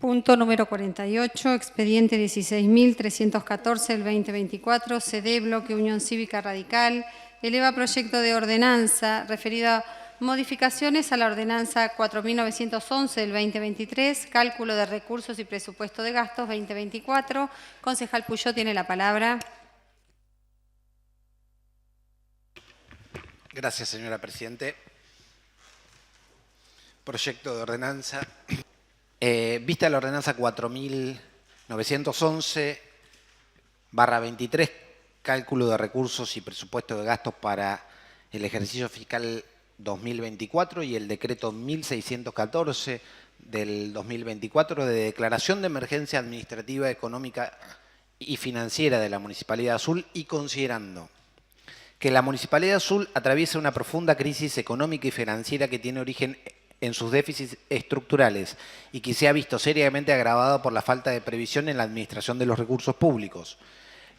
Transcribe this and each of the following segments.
Punto número 48, expediente 16.314 del 2024, CD Bloque Unión Cívica Radical, eleva proyecto de ordenanza referido a modificaciones a la ordenanza 4.911 del 2023, cálculo de recursos y presupuesto de gastos 2024. Concejal Puyó tiene la palabra. Gracias, señora Presidente. Proyecto de ordenanza. Vista la ordenanza 4.911/23, cálculo de recursos y presupuesto de gastos para el ejercicio fiscal 2024 y el decreto 1.614 del 2024 de declaración de emergencia administrativa, económica y financiera de la Municipalidad de Azul, y considerando que la Municipalidad de Azul atraviesa una profunda crisis económica y financiera que tiene origen en sus déficits estructurales y que se ha visto seriamente agravado por la falta de previsión en la administración de los recursos públicos,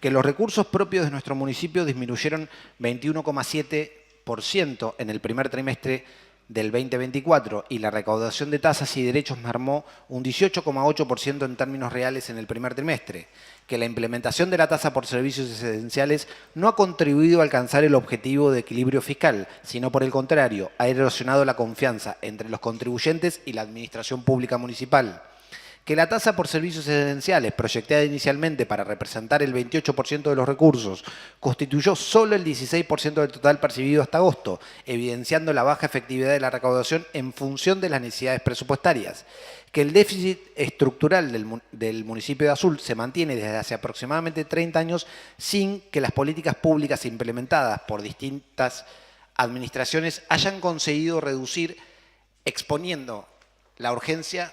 que los recursos propios de nuestro municipio disminuyeron 21,7% en el primer trimestre del 2024 y la recaudación de tasas y derechos mermó un 18,8% en términos reales en el primer trimestre, que la implementación de la tasa por servicios esenciales no ha contribuido a alcanzar el objetivo de equilibrio fiscal, sino por el contrario, ha erosionado la confianza entre los contribuyentes y la administración pública municipal, que la tasa por servicios esenciales, proyectada inicialmente para representar el 28% de los recursos, constituyó solo el 16% del total percibido hasta agosto, evidenciando la baja efectividad de la recaudación en función de las necesidades presupuestarias, que el déficit estructural del municipio de Azul se mantiene desde hace aproximadamente 30 años sin que las políticas públicas implementadas por distintas administraciones hayan conseguido reducir, exponiendo la urgencia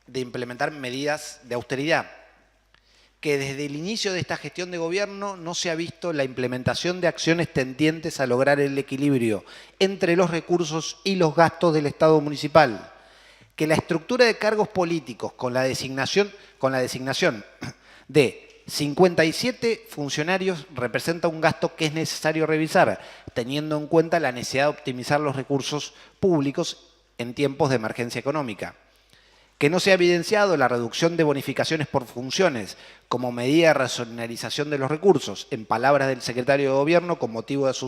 de implementar medidas de austeridad, que desde el inicio de esta gestión de gobierno no se ha visto la implementación de acciones tendientes a lograr el equilibrio entre los recursos y los gastos del Estado municipal, que la estructura de cargos políticos con la designación de 57 funcionarios representa un gasto que es necesario revisar, teniendo en cuenta la necesidad de optimizar los recursos públicos en tiempos de emergencia económica, que no se ha evidenciado la reducción de bonificaciones por funciones como medida de racionalización de los recursos. En palabras del secretario de Gobierno, con motivo de su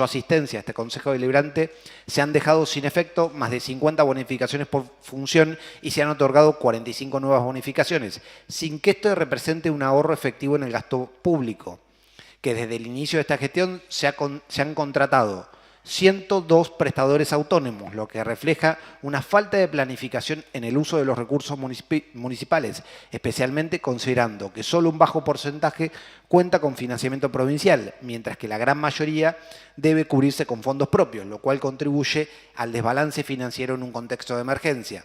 asistencia a este Consejo Deliberante, se han dejado sin efecto más de 50 bonificaciones por función y se han otorgado 45 nuevas bonificaciones, sin que esto represente un ahorro efectivo en el gasto público, que desde el inicio de esta gestión se han contratado 102 prestadores autónomos, lo que refleja una falta de planificación en el uso de los recursos municipales, especialmente considerando que solo un bajo porcentaje cuenta con financiamiento provincial, mientras que la gran mayoría debe cubrirse con fondos propios, lo cual contribuye al desbalance financiero en un contexto de emergencia,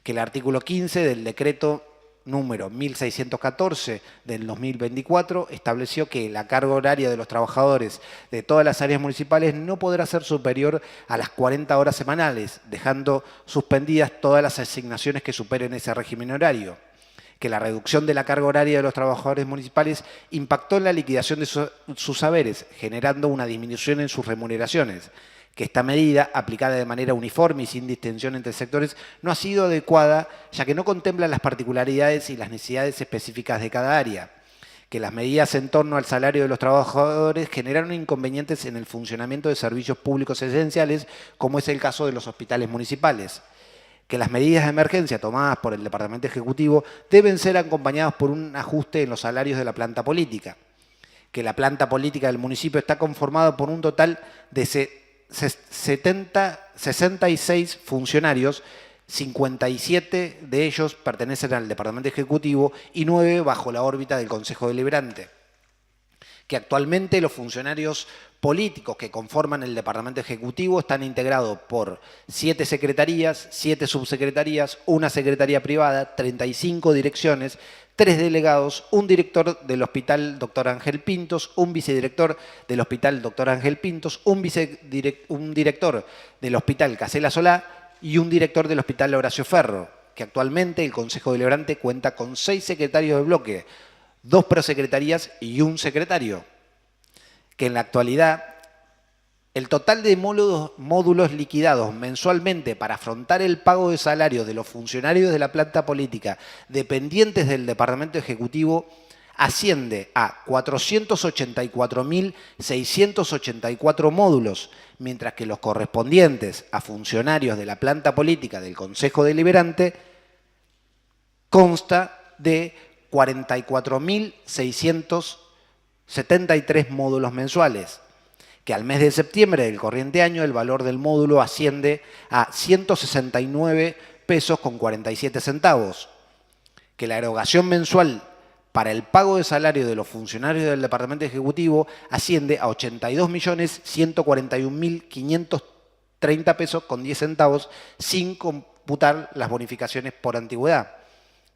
que el artículo 15 del decreto número 1.614 del 2024 estableció que la carga horaria de los trabajadores de todas las áreas municipales no podrá ser superior a las 40 horas semanales, dejando suspendidas todas las asignaciones que superen ese régimen horario, que la reducción de la carga horaria de los trabajadores municipales impactó en la liquidación de sus saberes, generando una disminución en sus remuneraciones, que esta medida, aplicada de manera uniforme y sin distinción entre sectores, no ha sido adecuada, ya que no contempla las particularidades y las necesidades específicas de cada área, que las medidas en torno al salario de los trabajadores generaron inconvenientes en el funcionamiento de servicios públicos esenciales, como es el caso de los hospitales municipales, que las medidas de emergencia tomadas por el Departamento Ejecutivo deben ser acompañadas por un ajuste en los salarios de la planta política, que la planta política del municipio está conformada por un total de 66 funcionarios, 57 de ellos pertenecen al Departamento Ejecutivo y 9 bajo la órbita del Consejo Deliberante, que actualmente los funcionarios políticos que conforman el Departamento Ejecutivo están integrados por 7 secretarías, 7 subsecretarías, una secretaría privada, 35 direcciones, 3 delegados, un director del Hospital Dr. Ángel Pintos, un vicedirector del Hospital Dr. Ángel Pintos, un director del Hospital Casela Solá y un director del Hospital Horacio Ferro, que actualmente el Consejo Deliberante cuenta con 6 secretarios de bloque, 2 prosecretarías y un secretario, que en la actualidad El total de módulos liquidados mensualmente para afrontar el pago de salarios de los funcionarios de la planta política dependientes del Departamento Ejecutivo asciende a 484.684 módulos, mientras que los correspondientes a funcionarios de la planta política del Consejo Deliberante consta de 44.673 módulos mensuales, que al mes de septiembre del corriente año el valor del módulo asciende a 169 pesos con 47 centavos, que la erogación mensual para el pago de salario de los funcionarios del Departamento Ejecutivo asciende a 82.141.530 pesos con 10 centavos sin computar las bonificaciones por antigüedad,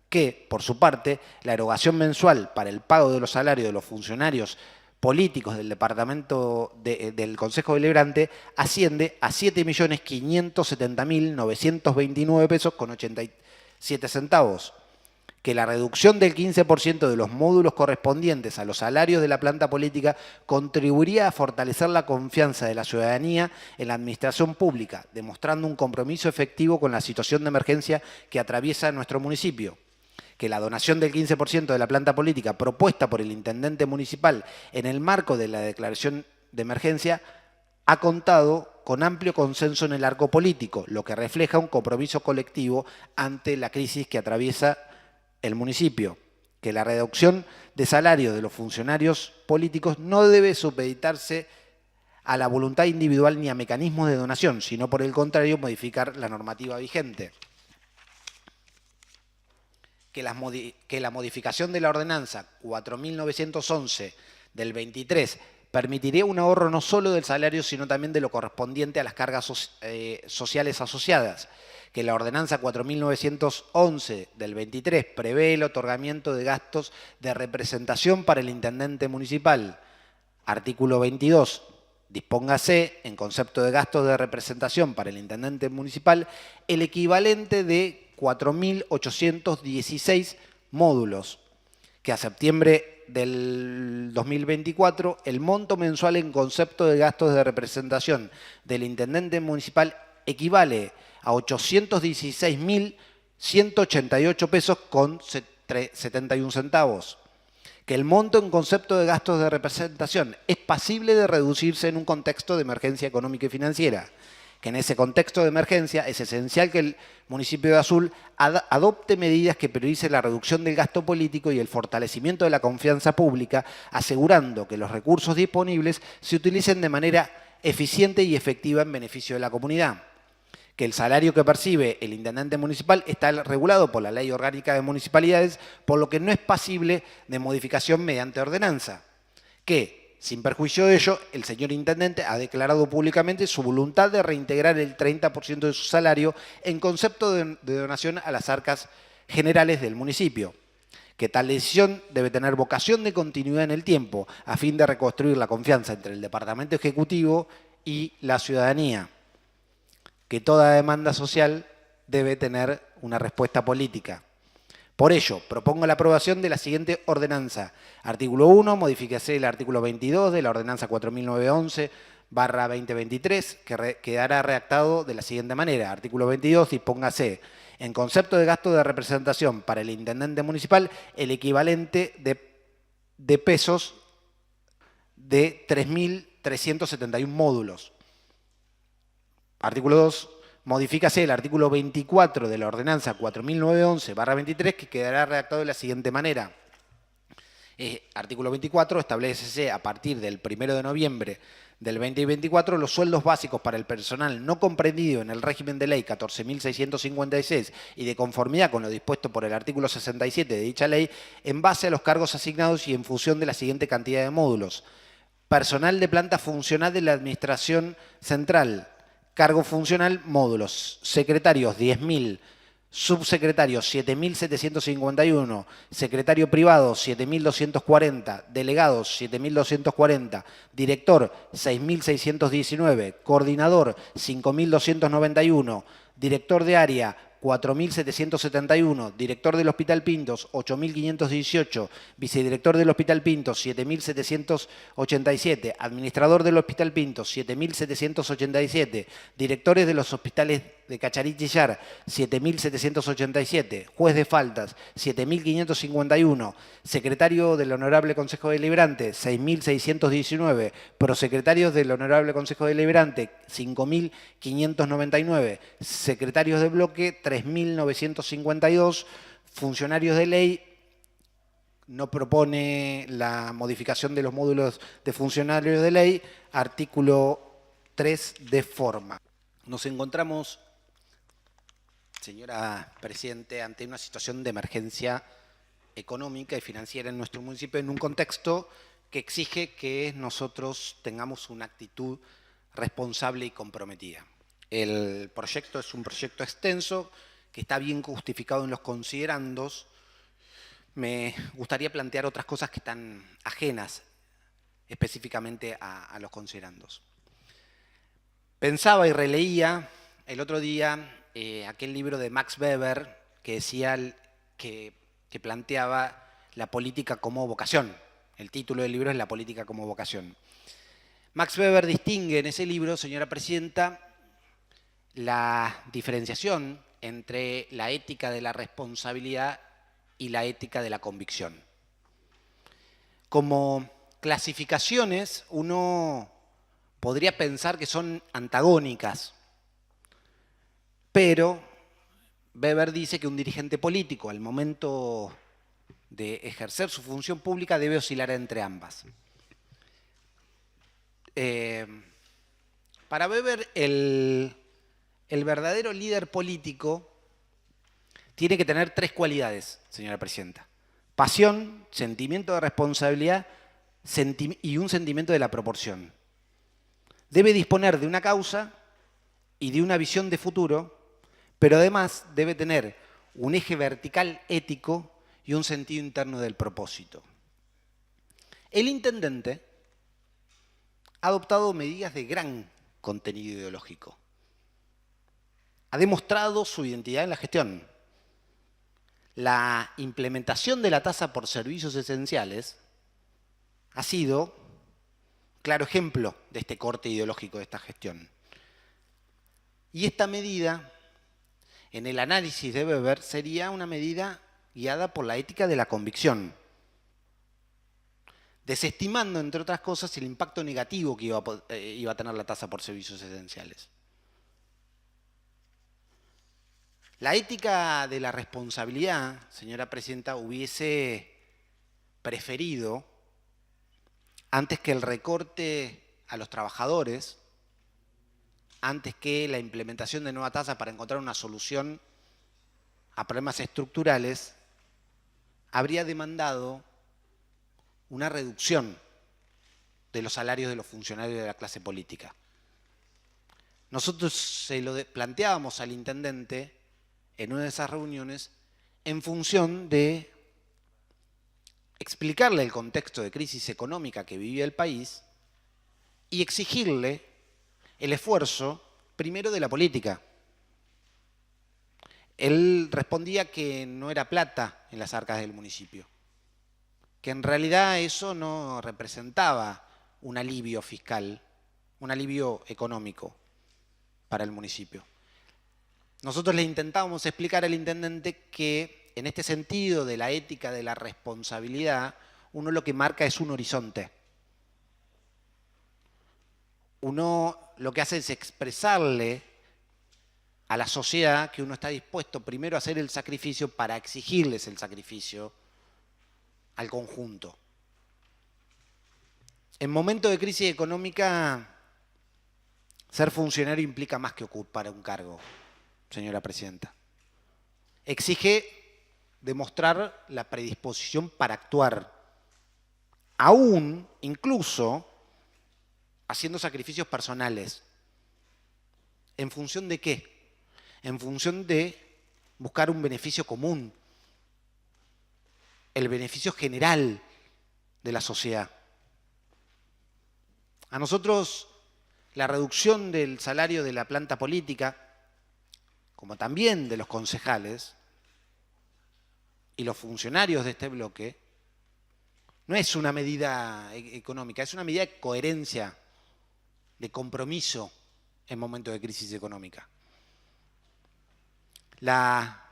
que, por su parte, la erogación mensual para el pago de los salarios de los funcionarios políticos del Departamento del Consejo Deliberante asciende a 7.570.929 pesos con 87 centavos, que la reducción del 15% de los módulos correspondientes a los salarios de la planta política contribuiría a fortalecer la confianza de la ciudadanía en la administración pública, demostrando un compromiso efectivo con la situación de emergencia que atraviesa nuestro municipio. Que la donación del 15% de la planta política propuesta por el intendente municipal en el marco de la declaración de emergencia ha contado con amplio consenso en el arco político, lo que refleja un compromiso colectivo ante la crisis que atraviesa el municipio. Que la reducción de salario de los funcionarios políticos no debe supeditarse a la voluntad individual ni a mecanismos de donación, sino por el contrario modificar la normativa vigente. Que la modificación de la ordenanza 4.911 del 23 permitiría un ahorro no solo del salario, sino también de lo correspondiente a las cargas sociales asociadas. Que la ordenanza 4.911 del 23 prevé el otorgamiento de gastos de representación para el intendente municipal. Artículo 22. Dispóngase, en concepto de gastos de representación para el intendente municipal, el equivalente de 4.816 módulos, que a septiembre del 2024 el monto mensual en concepto de gastos de representación del intendente municipal equivale a 816.188 pesos con 71 centavos. Que el monto en concepto de gastos de representación es pasible de reducirse en un contexto de emergencia económica y financiera. Que en ese contexto de emergencia es esencial que el municipio de Azul adopte medidas que prioricen la reducción del gasto político y el fortalecimiento de la confianza pública, asegurando que los recursos disponibles se utilicen de manera eficiente y efectiva en beneficio de la comunidad. Que el salario que percibe el intendente municipal está regulado por la Ley Orgánica de Municipalidades, por lo que no es pasible de modificación mediante ordenanza. Que, sin perjuicio de ello, el señor intendente ha declarado públicamente su voluntad de reintegrar el 30% de su salario en concepto de donación a las arcas generales del municipio. Que tal decisión debe tener vocación de continuidad en el tiempo, a fin de reconstruir la confianza entre el Departamento Ejecutivo y la ciudadanía. Que toda demanda social debe tener una respuesta política. Por ello, propongo la aprobación de la siguiente ordenanza. Artículo 1, modifíquese el artículo 22 de la ordenanza 4.911/2023, que quedará redactado de la siguiente manera. Artículo 22, dispóngase, en concepto de gasto de representación para el intendente municipal, el equivalente de pesos de 3.371 módulos. Artículo 2. Modifícase el artículo 24 de la ordenanza 4.911/23, que quedará redactado de la siguiente manera. Artículo 24. Establécese a partir del 1 de noviembre del 2024 los sueldos básicos para el personal no comprendido en el régimen de ley 14.656 y de conformidad con lo dispuesto por el artículo 67 de dicha ley en base a los cargos asignados y en función de la siguiente cantidad de módulos. Personal de planta funcional de la Administración Central. Cargo funcional, módulos. Secretarios, 10.000. Subsecretarios, 7.751. Secretario privado, 7.240. Delegados, 7.240. Director, 6.619. Coordinador, 5.291. Director de área, 4.771, director del Hospital Pintos, 8.518, vicedirector del Hospital Pintos, 7.787, administrador del Hospital Pintos, 7.787, directores de los hospitales de Cacharich y Chillar, 7.787, juez de faltas, 7.551, secretario del Honorable Consejo Deliberante, 6.619, prosecretarios del Honorable Consejo Deliberante, 5.599, secretarios de bloque, 3.952, funcionarios de ley. No propone la modificación de los módulos de funcionarios de ley, artículo 3 de forma. Nos encontramos, señora Presidente, ante una situación de emergencia económica y financiera en nuestro municipio en un contexto que exige que nosotros tengamos una actitud responsable y comprometida. El proyecto es un proyecto extenso que está bien justificado en los considerandos. Me gustaría plantear otras cosas que están ajenas específicamente a los considerandos. Pensaba y releía el otro día aquel libro de Max Weber que decía que planteaba la política como vocación. El título del libro es La política como vocación. Max Weber distingue en ese libro, señora Presidenta, la diferenciación entre la ética de la responsabilidad y la ética de la convicción. Como clasificaciones, uno podría pensar que son antagónicas, pero Weber dice que un dirigente político, al momento de ejercer su función pública, debe oscilar entre ambas. Para Weber, el verdadero líder político tiene que tener tres cualidades, señora Presidenta: pasión, sentimiento de responsabilidad y un sentimiento de la proporción. Debe disponer de una causa y de una visión de futuro, pero además debe tener un eje vertical ético y un sentido interno del propósito. El intendente ha adoptado medidas de gran contenido ideológico. Ha demostrado su identidad en la gestión. La implementación de la tasa por servicios esenciales ha sido claro ejemplo de este corte ideológico de esta gestión. Y esta medida, en el análisis de Weber, sería una medida guiada por la ética de la convicción, desestimando, entre otras cosas, el impacto negativo que iba a tener la tasa por servicios esenciales. La ética de la responsabilidad, señora Presidenta, hubiese preferido, antes que el recorte a los trabajadores, antes que la implementación de nueva tasa para encontrar una solución a problemas estructurales, habría demandado una reducción de los salarios de los funcionarios de la clase política. Nosotros se lo planteábamos al intendente en una de esas reuniones en función de explicarle el contexto de crisis económica que vivía el país y exigirle el esfuerzo primero de la política. Él respondía que no era plata en las arcas del municipio, que en realidad eso no representaba un alivio fiscal, un alivio económico para el municipio. Nosotros le intentábamos explicar al intendente que en este sentido de la ética de la responsabilidad, uno lo que marca es un horizonte. Uno lo que hace es expresarle a la sociedad que uno está dispuesto primero a hacer el sacrificio para exigirles el sacrificio al conjunto. En momentos de crisis económica, ser funcionario implica más que ocupar un cargo, señora Presidenta. Exige demostrar la predisposición para actuar, aún, incluso, haciendo sacrificios personales. ¿En función de qué? En función de buscar un beneficio común, el beneficio general de la sociedad. A nosotros la reducción del salario de la planta política, como también de los concejales y los funcionarios de este bloque, no es una medida económica, es una medida de coherencia, de compromiso en momentos de crisis económica. La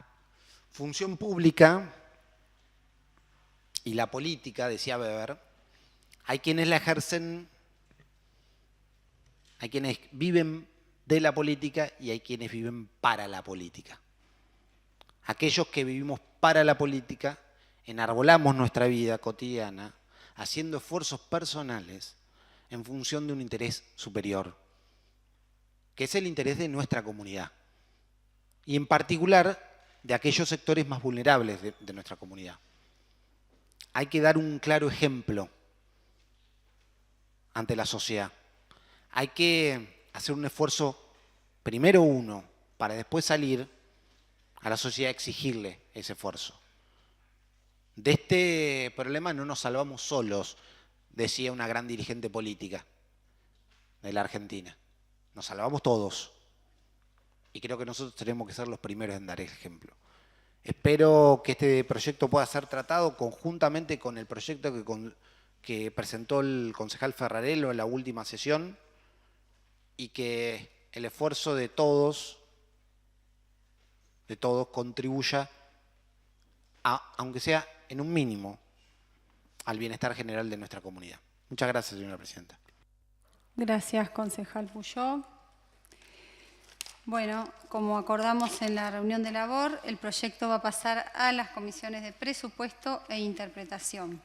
función pública y la política, decía Weber, hay quienes la ejercen, hay quienes viven de la política y hay quienes viven para la política. Aquellos que vivimos para la política enarbolamos nuestra vida cotidiana haciendo esfuerzos personales en función de un interés superior, que es el interés de nuestra comunidad y en particular de aquellos sectores más vulnerables de nuestra comunidad. Hay que dar un claro ejemplo ante la sociedad. Hay que hacer un esfuerzo, primero uno, para después salir a la sociedad a exigirle ese esfuerzo. De este problema no nos salvamos solos, decía una gran dirigente política de la Argentina. Nos salvamos todos. Y creo que nosotros tenemos que ser los primeros en dar el ejemplo. Espero que este proyecto pueda ser tratado conjuntamente con el proyecto que presentó el concejal Ferrarelo en la última sesión y que el esfuerzo de todos contribuya, aunque sea en un mínimo, al bienestar general de nuestra comunidad. Muchas gracias, señora presidenta. Gracias, concejal Puyó. Bueno, como acordamos en la reunión de labor, el proyecto va a pasar a las comisiones de presupuesto e interpretación.